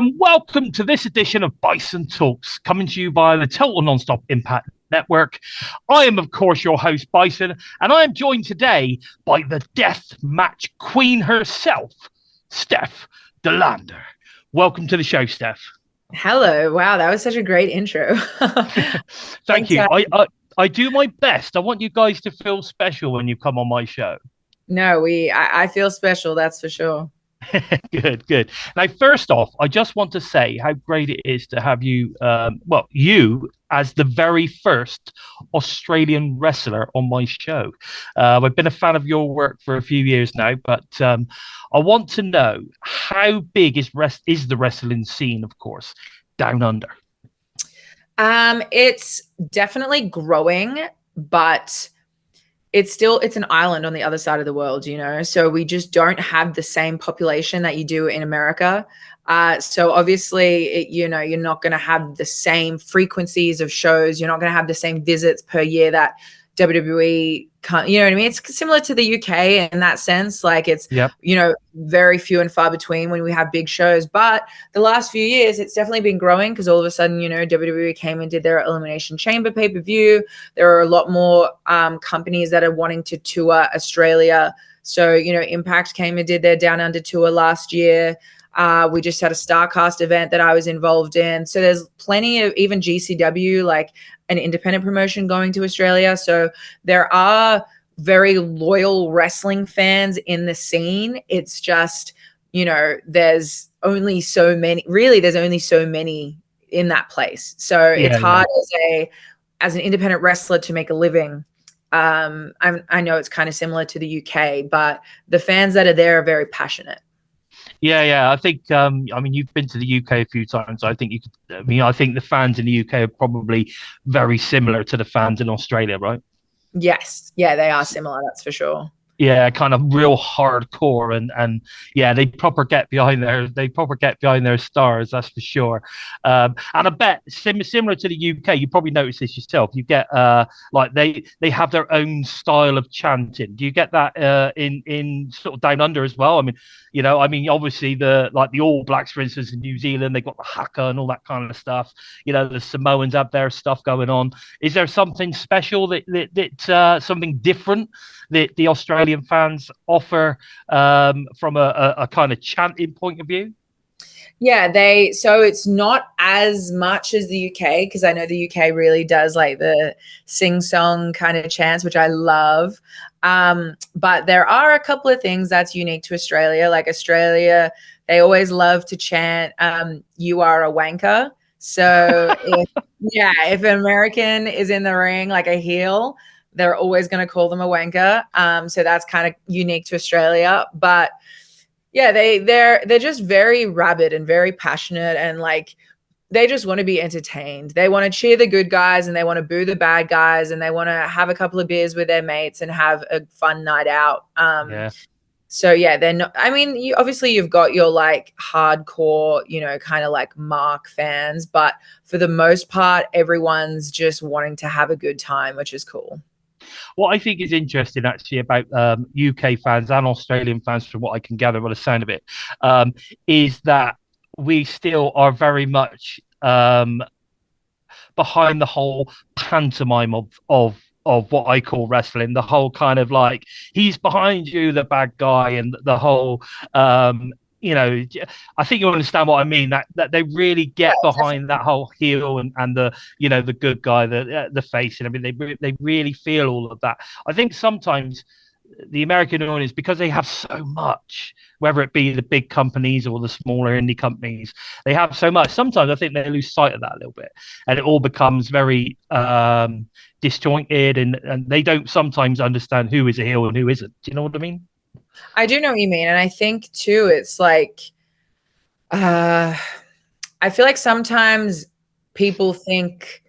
Welcome to this edition of Bison Talks, coming to you via the Total Nonstop Impact Network. I am, of course, your host, Bison, and I am joined today by the death match queen herself, Steph DeLander. Welcome to the show, Steph. Hello. Wow, that was such a great intro. Thank you. I do my best. I want you guys to feel special when you come on my show. No, I feel special, that's for sure. Good. Now, first off, I just want to say how great it is to have you, you as the very first Australian wrestler on my show. I've been a fan of your work for a few years now, but I want to know how big is the wrestling scene, of course, down under? It's definitely growing, but it's an island on the other side of the world, so we just don't have the same population that you do in America. So obviously, you're not going to have the same frequencies of shows. You're not going to have the same visits per year that WWE can't, you know what I mean? It's similar to the UK in that sense. Like it's, very few and far between when we have big shows. But the last few years, it's definitely been growing because all of a sudden, WWE came and did their Elimination Chamber pay-per-view. There are a lot more companies that are wanting to tour Australia. So, Impact came and did their Down Under tour last year. We just had a StarCast event that I was involved in. So there's plenty of even GCW, like an independent promotion going to Australia. So there are very loyal wrestling fans in the scene. It's just, there's only so many in that place. So it's hard as an independent wrestler to make a living. I know it's kind of similar to the UK, but the fans that are there are very passionate. Yeah. I think, you've been to the UK a few times. I think I think the fans in the UK are probably very similar to the fans in Australia, right? Yes. Yeah, they are similar. That's for sure. Yeah, kind of real hardcore, and yeah, they proper get behind their stars, that's for sure. And I bet similar to the UK, you probably notice this yourself. You get like they have their own style of chanting. Do you get that in sort of down under as well? Obviously the All Blacks, for instance, in New Zealand, they got the haka and all that kind of stuff. The Samoans have their stuff going on. Is there something special that something different that the Australian fans offer from a kind of chanting point of view? Yeah, so it's not as much as the UK, because I know the UK really does like the sing-song kind of chants, which I love. But there are a couple of things that's unique to Australia. Like Australia, they always love to chant, "You are a wanker." So if an American is in the ring, like a heel, they're always going to call them a wanker. So that's kind of unique to Australia. But yeah, they're just very rabid and very passionate, and like they just want to be entertained. They want to cheer the good guys and they want to boo the bad guys, and they want to have a couple of beers with their mates and have a fun night out. So yeah, they're not. Obviously you've got your like hardcore, kind of like Mark fans, but for the most part, everyone's just wanting to have a good time, which is cool. What I think is interesting actually about UK fans and Australian fans, from what I can gather by the sound of it, is that we still are very much behind the whole pantomime of what I call wrestling, the whole kind of like he's behind you, the bad guy, and the whole I think you understand what I mean, that they really get behind that whole heel and the the good guy, the face, and everything. They really feel all of that. I think sometimes the American audience, because they have so much, whether it be the big companies or the smaller indie companies, they have so much. Sometimes I think they lose sight of that a little bit, and it all becomes very disjointed, and they don't sometimes understand who is a heel and who isn't. Do you know what I mean? I do know what you mean. And I think too, it's like, I feel like sometimes people think,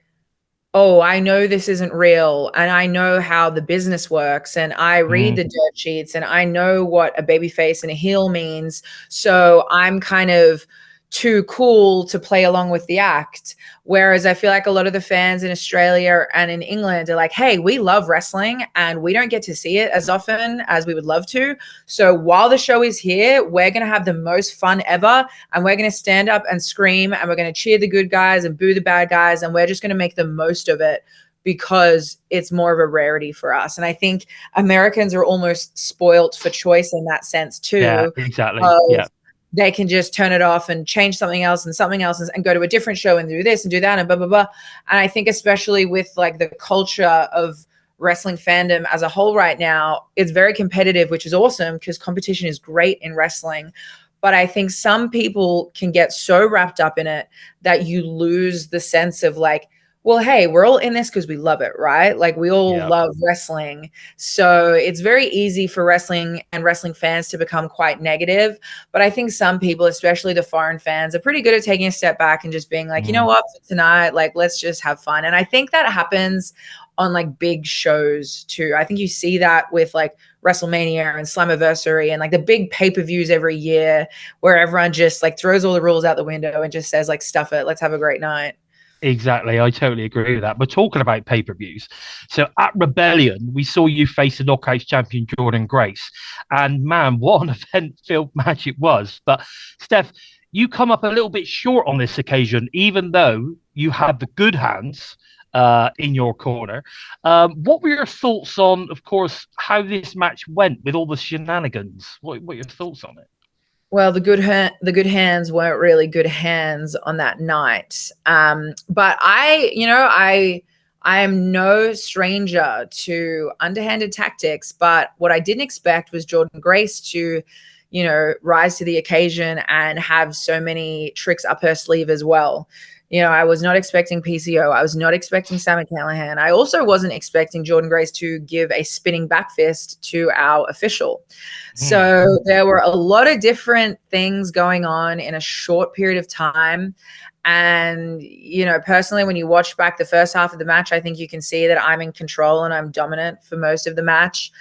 oh, I know this isn't real, and I know how the business works, and I read the dirt sheets, and I know what a baby face and a heel means. So I'm kind of too cool to play along with the act. Whereas I feel like a lot of the fans in Australia and in England are like, hey, we love wrestling and we don't get to see it as often as we would love to. So while the show is here, we're going to have the most fun ever. And we're going to stand up and scream and we're going to cheer the good guys and boo the bad guys. And we're just going to make the most of it because it's more of a rarity for us. And I think Americans are almost spoilt for choice in that sense Yeah, too. exactly. Yeah. They can just turn it off and change something else and go to a different show and do this and do that and blah, blah, blah. And I think especially with like the culture of wrestling fandom as a whole right now, it's very competitive, which is awesome because competition is great in wrestling. But I think some people can get so wrapped up in it that you lose the sense of like, well, hey, we're all in this because we love it, right? Like we all love wrestling. So it's very easy for wrestling and wrestling fans to become quite negative. But I think some people, especially the foreign fans, are pretty good at taking a step back and just being like, you know what, for tonight, like, let's just have fun. And I think that happens on like big shows too. I think you see that with like WrestleMania and Slammiversary and like the big pay-per-views every year where everyone just like throws all the rules out the window and just says like, stuff it, let's have a great night. Exactly. I totally agree with that. But talking about pay-per-views, so at Rebellion, we saw you face the Knockouts champion Jordan Grace. And man, what an event-filled match it was. But Steph, you come up a little bit short on this occasion, even though you had the good hands in your corner. What were your thoughts on, of course, how this match went with all the shenanigans? What are your thoughts on it? Well, the good hands weren't really good hands on that night. But I am no stranger to underhanded tactics. But what I didn't expect was Jordan Grace to, rise to the occasion and have so many tricks up her sleeve as well. I was not expecting PCO. I was not expecting Sami Callihan. I also wasn't expecting Jordan Grace to give a spinning back fist to our official. So there were a lot of different things going on in a short period of time. And, personally, when you watch back the first half of the match, I think you can see that I'm in control and I'm dominant for most of the match.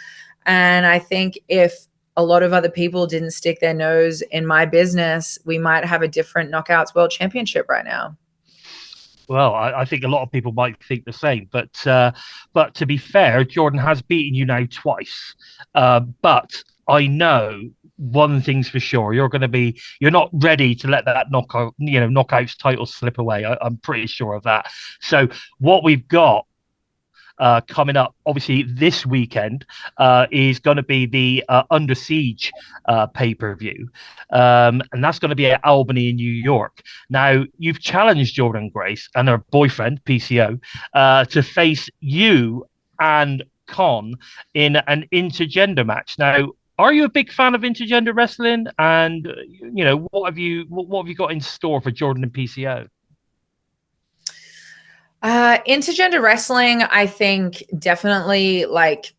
And I think if a lot of other people didn't stick their nose in my business, we might have a different Knockouts World Championship right now. Well, I think a lot of people might think the same, but to be fair, Jordan has beaten you now twice. But I know one thing's for sure: you're not ready to let that knockouts title slip away. I'm pretty sure of that. So what we've got coming up, obviously this weekend, is going to be the Under Siege pay-per-view, and that's going to be at Albany in New York. Now, you've challenged Jordan Grace and her boyfriend PCO to face you and Con in an intergender match. Now, are you a big fan of intergender wrestling? And what have you got in store for Jordan and PCO? Intergender wrestling, I think definitely, like,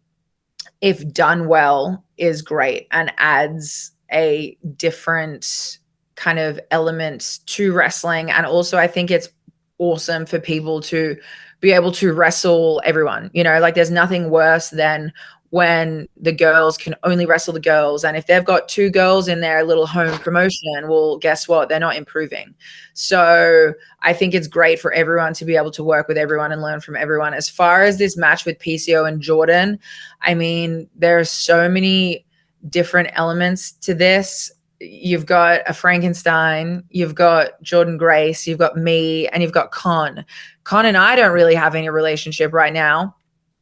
if done well, is great and adds a different kind of element to wrestling. And also I think it's awesome for people to be able to wrestle everyone. Like, there's nothing worse than when the girls can only wrestle the girls. And if they've got two girls in their little home promotion, well, guess what? They're not improving. So I think it's great for everyone to be able to work with everyone and learn from everyone. As far as this match with PCO and Jordan, I mean, there are so many different elements to this. You've got a Frankenstein, you've got Jordan Grace, you've got me, and you've got Con. Con and I don't really have any relationship right now.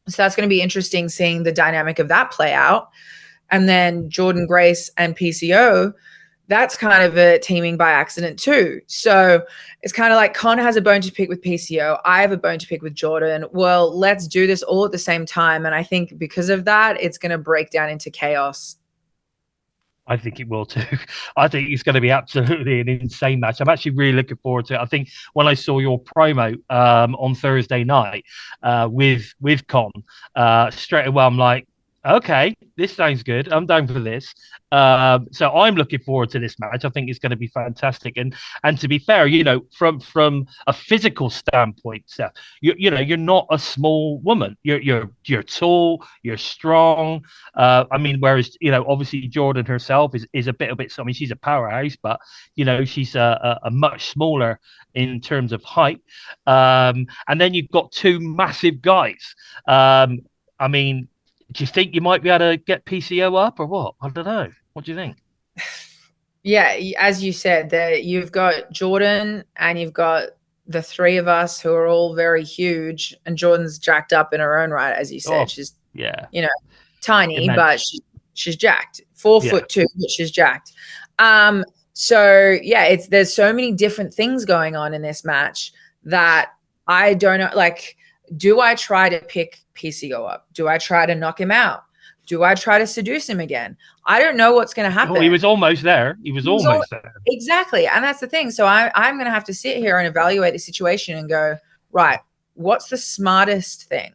So that's going to be interesting seeing the dynamic of that play out. And then Jordan Grace and PCO, that's kind of a teaming by accident too. So it's kind of like Connor has a bone to pick with PCO. I have a bone to pick with Jordan. Well, let's do this all at the same time. And I think because of that, it's going to break down into chaos. I think it will too. I think it's going to be absolutely an insane match. I'm actually really looking forward to it. I think when I saw your promo on Thursday night with Con, straight away I'm like, Okay, this sounds good. I'm down for this. So I'm looking forward to this match. I think it's going to be fantastic. And to be fair, from a physical standpoint, Steph, you're not a small woman. You're tall. You're strong. I mean, whereas obviously Jordan herself is a bit. I mean, she's a powerhouse, but she's a much smaller in terms of height. And then you've got two massive guys. I mean, do you think you might be able to get PCO up or what? I don't know. What do you think? Yeah, as you said, that you've got Jordan and you've got the three of us who are all very huge, and Jordan's jacked up in her own right, as you said. Oh, She's, yeah, you know, tiny, but immense. she's jacked. 4'2", but she's jacked. So yeah, there's so many different things going on in this match that I don't know. Like, do I try to pick PCO up? Do I try to knock him out? Do I try to seduce him again? I don't know what's going to Oh, he happen. was almost there. He was almost there. Exactly. And that's the thing. So I'm going to have to sit here and evaluate the situation and go, right, what's the smartest thing?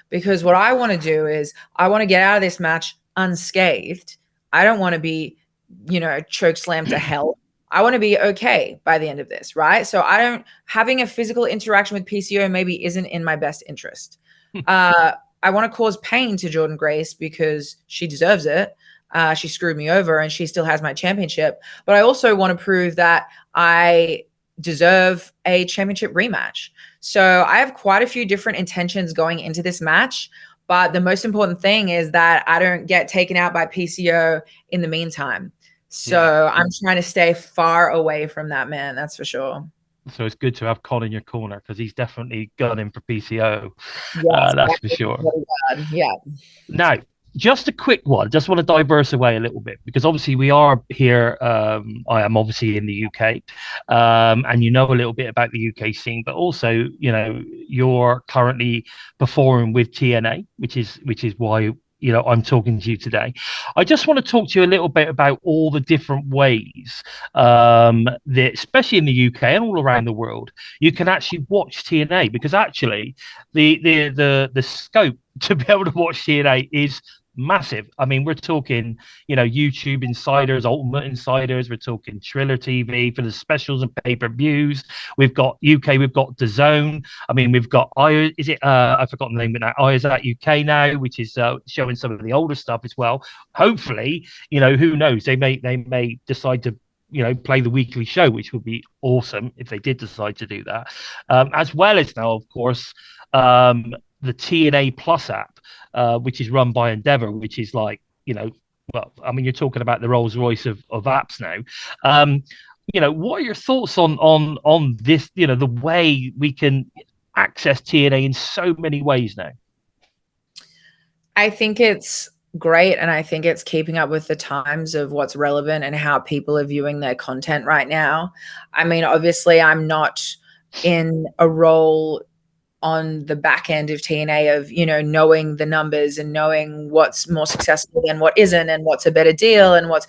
Because what I want to do is I want to get out of this match unscathed. I don't want to be, choke slammed to hell. I want to be okay by the end of this, right? So having a physical interaction with PCO maybe isn't in my best interest. I want to cause pain to Jordan Grace because she deserves it. She screwed me over and she still has my championship. But I also want to prove that I deserve a championship rematch. So I have quite a few different intentions going into this match. But the most important thing is that I don't get taken out by PCO in the meantime. So Yeah. I'm trying to stay far away from that man. That's for sure. So it's good to have Con in your corner because he's definitely gunning for PCO. Yes, That's for sure. very bad. Yeah. Now, just a quick one. Just want to diverse away a little bit because obviously we are here. I am obviously in the UK, and you know a little bit about the UK scene, but also you're currently performing with TNA, which is why I'm talking to you today. I just want to talk to you a little bit about all the different ways that, especially in the UK and all around the world, you can actually watch TNA because actually the scope to be able to watch TNA is massive. I mean, we're talking, YouTube insiders, Ultimate insiders. We're talking Triller TV for the specials and pay-per-views. We've got UK. We've got DAZN. I mean, we've got I. Is it? I've forgotten the name of it now. I is at UK now, which is showing some of the older stuff as well. Hopefully, who knows? They may decide to play the weekly show, which would be awesome if they did decide to do that. As well as now, of course, the TNA Plus app, which is run by Endeavor, which is like, well, I mean, you're talking about the Rolls Royce of apps now. What are your thoughts on this? The way we can access TNA in so many ways now. I think it's great. And I think it's keeping up with the times of what's relevant and how people are viewing their content right now. I mean, obviously, I'm not in a role on the back end of TNA of, knowing the numbers and knowing what's more successful than what isn't and what's a better deal and what's,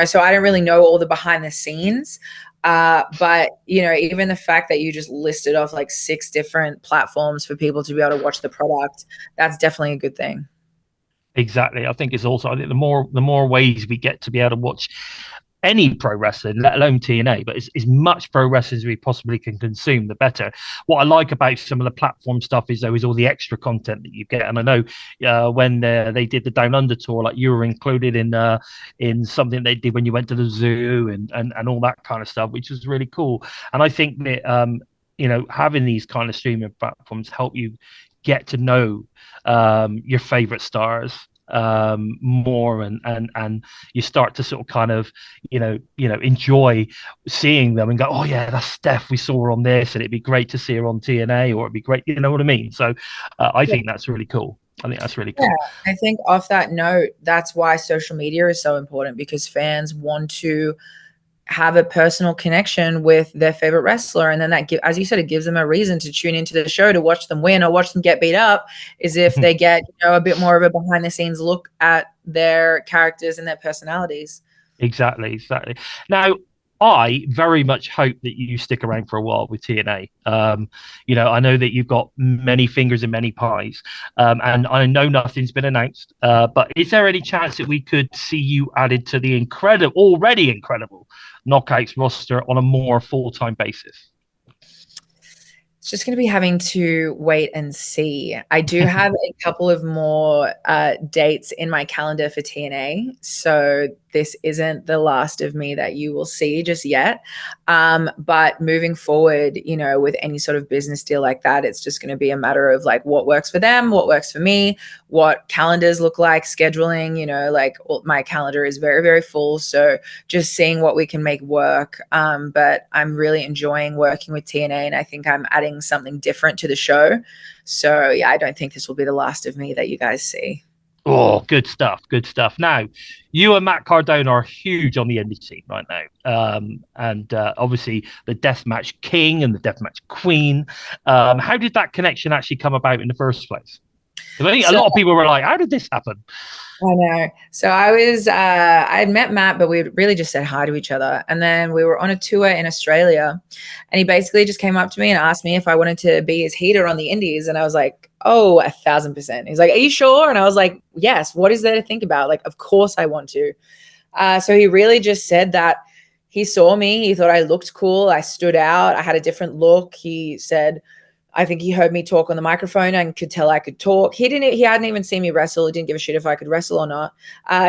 so I don't really know all the behind the scenes. But, even the fact that you just listed off like 6 different platforms for people to be able to watch the product, that's definitely a good thing. Exactly. I think the more ways we get to be able to watch any pro wrestling, let alone TNA, but as much pro wrestling as we possibly can consume, the better. What I like about some of the platform stuff is there is all the extra content that you get. And I know when they did the Down Under tour, like you were included in something they did when you went to the zoo and all that kind of stuff, which was really cool. And I think that having these kind of streaming platforms help you get to know your favorite stars more and you start to sort of kind of enjoy seeing them and go, oh yeah, that's Steph, we saw her on this, and it'd be great to see her on TNA, or it'd be great, you know what I mean? So I think that's really cool. I think that's really cool. Yeah, I think off that note, that's why social media is so important, because fans want to have a personal connection with their favorite wrestler, and then as you said, it gives them a reason to tune into the show to watch them win or watch them get beat up, is if they get a bit more of a behind the scenes look at their characters and their personalities. Exactly. Now, I very much hope that you stick around for a while with TNA. I know that you've got many fingers in many pies, and I know nothing's been announced. But is there any chance that we could see you added to the already incredible Knockouts roster on a more full-time basis? It's just going to be having to wait and see. I do have a couple of more dates in my calendar for TNA. So this isn't the last of me that you will see just yet. But moving forward, with any sort of business deal like that, it's just going to be a matter of like what works for them, what works for me, what calendars look like, scheduling, my calendar is very, very full. So just seeing what we can make work. But I'm really enjoying working with TNA, and I think I'm adding something different to the show. So yeah, I don't think this will be the last of me that you guys see. Oh, good stuff. Good stuff. Now, you and Matt Cardona are huge on the indie scene right now. And obviously the Deathmatch King and the Deathmatch Queen. How did that connection actually come about in the first place? Because I think a lot of people were like, how did this happen? I know. So I had met Matt, but we really just said hi to each other. And then we were on a tour in Australia, and he basically just came up to me and asked me if I wanted to be his heater on the indies. And I was like, oh, 1,000%. He's like, are you sure? And I was like, yes, what is there to think about? Like, of course I want to. So he really just said that he saw me. He thought I looked cool. I stood out. I had a different look. He said, I think he heard me talk on the microphone and could tell I could talk. He hadn't even seen me wrestle. He didn't give a shit if I could wrestle or not.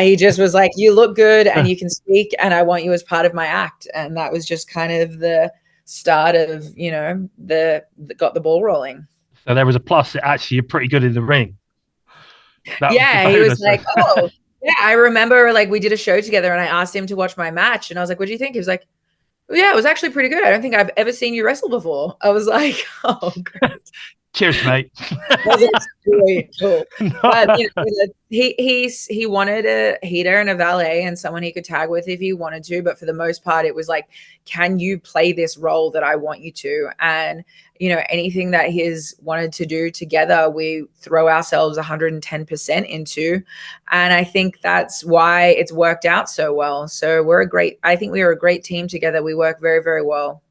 He just was like, you look good and you can speak, and I want you as part of my act. And that was just kind of the start of, got the ball rolling. So there was a plus that actually you're pretty good in the ring. Yeah, he was like, oh, yeah, I remember like we did a show together and I asked him to watch my match and I was like, what do you think? He was like, yeah, it was actually pretty good. I don't think I've ever seen you wrestle before. I was like, oh, great. Cheers, mate. That's really cool. But he wanted a heater and a valet and someone he could tag with if he wanted to. But for the most part, it was like, can you play this role that I want you to? And anything that he's wanted to do together, we throw ourselves 110% into. And I think that's why it's worked out so well. So I think we are a great team together. We work very, very well.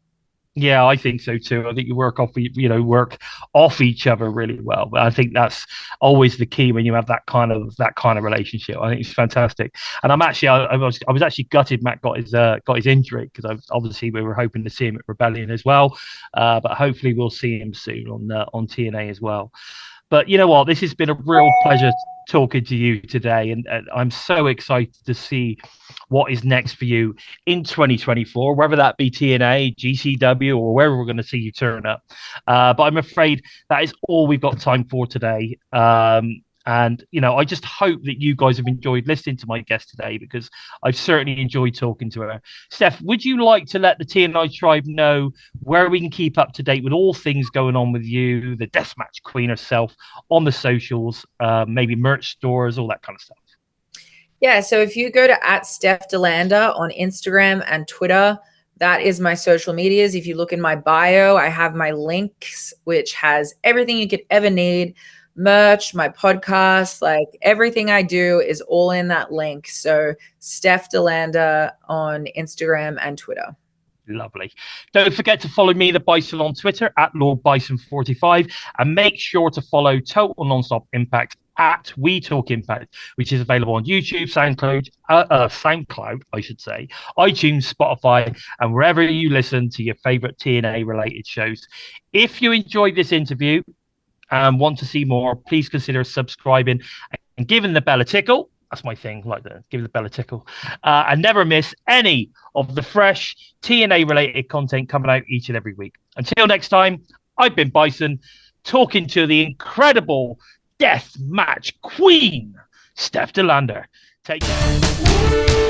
Yeah, I think so too. I think you work off each other really well. But I think that's always the key when you have that kind of relationship. I think it's fantastic. And I was actually gutted Matt got his injury, because obviously we were hoping to see him at Rebellion as well. But hopefully we'll see him soon on TNA as well. But you know what? This has been a real pleasure talking to you today, and I'm so excited to see what is next for you in 2024, whether that be TNA, GCW, or wherever we're going to see you turn up. But I'm afraid that is all we've got time for today. And, I just hope that you guys have enjoyed listening to my guest today, because I've certainly enjoyed talking to her. Steph, would you like to let the TNI tribe know where we can keep up to date with all things going on with you, the Deathmatch Queen herself, on the socials, maybe merch stores, all that kind of stuff? Yeah, so if you go to @StephDelander on Instagram and Twitter, that is my social medias. If you look in my bio, I have my links, which has everything you could ever need. Merch, my podcast, like everything I do is all in that link. So Steph Delander on Instagram and Twitter. Lovely. Don't forget to follow me, the Bison, on Twitter @LordBison45, and make sure to follow Total Nonstop Impact We Talk Impact, which is available on YouTube, SoundCloud, I should say, iTunes, Spotify, and wherever you listen to your favorite TNA related shows. If you enjoyed this interview and want to see more, please consider subscribing and giving the bell a tickle. That's my thing, like that. Give the bell a tickle. And never miss any of the fresh TNA related content coming out each and every week. Until next time, I've been Bison, talking to the incredible Deathmatch Queen, Steph Delander. Take care.